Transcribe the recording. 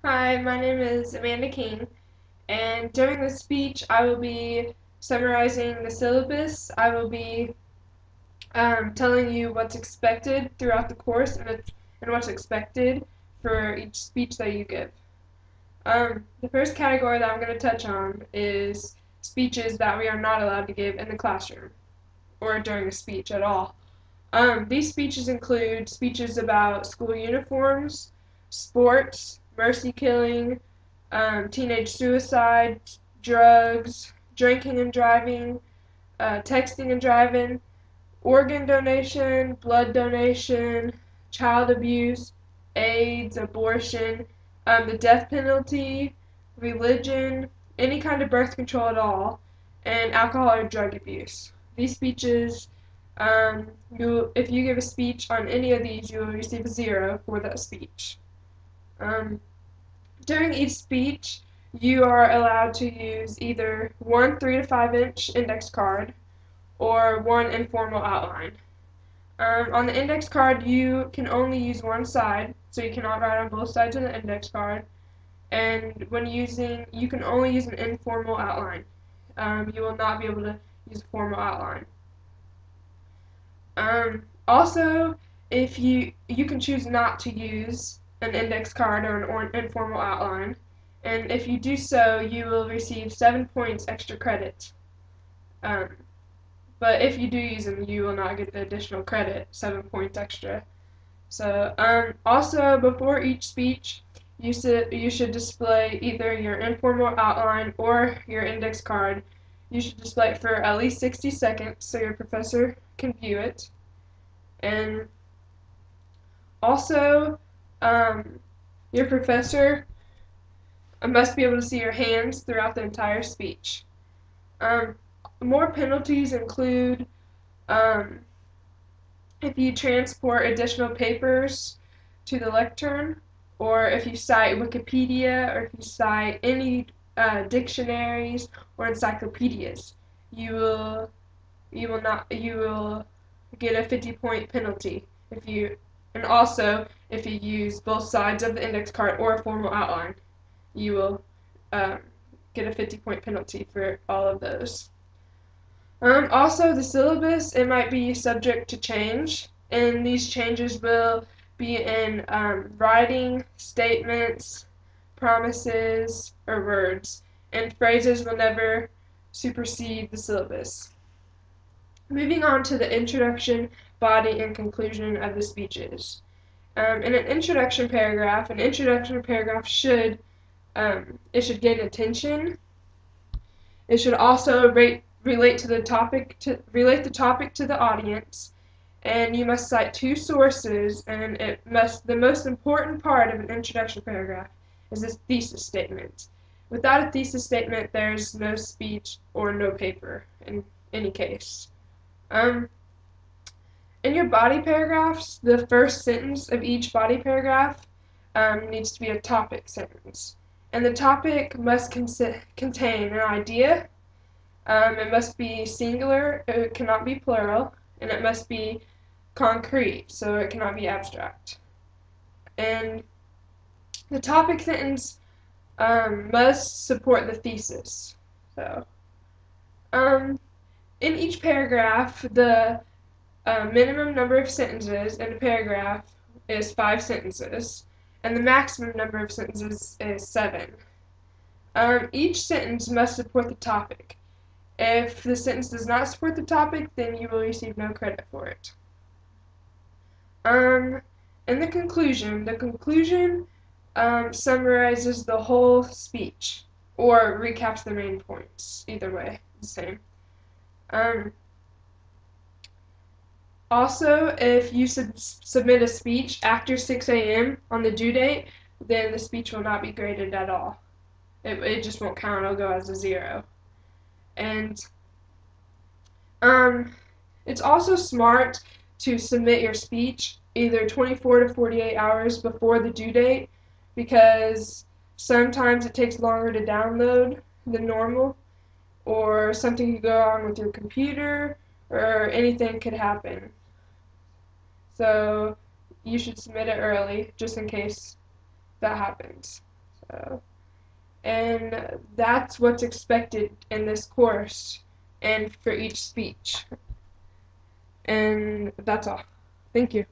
Hi, my name is Amanda King, and during this speech, I will be summarizing the syllabus. I will be telling you what's expected throughout the course and what's expected for each speech that you give. The first category that I'm going to touch on is speeches that we are not allowed to give in the classroom or during a speech at all. These speeches include speeches about school uniforms, sports, mercy killing, teenage suicide, drugs, drinking and driving, texting and driving, organ donation, blood donation, child abuse, AIDS, abortion, the death penalty, religion, any kind of birth control at all, and alcohol or drug abuse. These speeches, if you give a speech on any of these, you will receive a 0 for that speech. Um, During each speech, you are allowed to use either one 3 to 5-inch index card or one informal outline. On the index card, you can only use one side, so you cannot write on both sides of the index card. And when using, you can only use an informal outline. You will not be able to use a formal outline. Also, if you can choose not to use an index card or an informal outline, and if you do so, you will receive 7 points extra credit. Um, but if you do use them, you will not get the additional credit, 7 points extra. So, also before each speech, you should display either your informal outline or your index card. You should display it for at least 60 seconds so your professor can view it. And also, um, your professor must be able to see your hands throughout the entire speech. Um, More penalties include um, if you transport additional papers to the lectern, or if you cite Wikipedia, or if you cite any dictionaries or encyclopedias, you will you will get a 50-point penalty if you and also if you use both sides of the index card or a formal outline, you will um, get a 50-point penalty for all of those. Also, the syllabus, it might be subject to change, and these changes will be in writing, statements, promises, or words, and phrases will never supersede the syllabus. Moving on to the introduction, body, and conclusion of the speeches. In an introduction paragraph it should gain attention. It should also relate the topic to the audience, and you must cite 2 sources. And the most important part of an introduction paragraph is this thesis statement. Without a thesis statement, there's no speech or no paper in any case. In your body paragraphs, the first sentence of each body paragraph needs to be a topic sentence. And the topic must contain an idea, it must be singular, it cannot be plural, and it must be concrete, so it cannot be abstract. And the topic sentence must support the thesis. So, in each paragraph, the minimum number of sentences in a paragraph is 5 sentences, and the maximum number of sentences is 7. Each sentence must support the topic. If the sentence does not support the topic, then you will receive no credit for it. In the conclusion summarizes the whole speech, or recaps the main points. Either way, the same. Also, if you submit a speech after 6 a.m. on the due date, then the speech will not be graded at all. It just won't count. It'll go as a 0. And it's also smart to submit your speech either 24 to 48 hours before the due date, because sometimes it takes longer to download than normal, or something could go wrong with your computer, or anything could happen. So you should submit it early just in case that happens. Uh, and that's what's expected in this course and for each speech. And that's all. Thank you.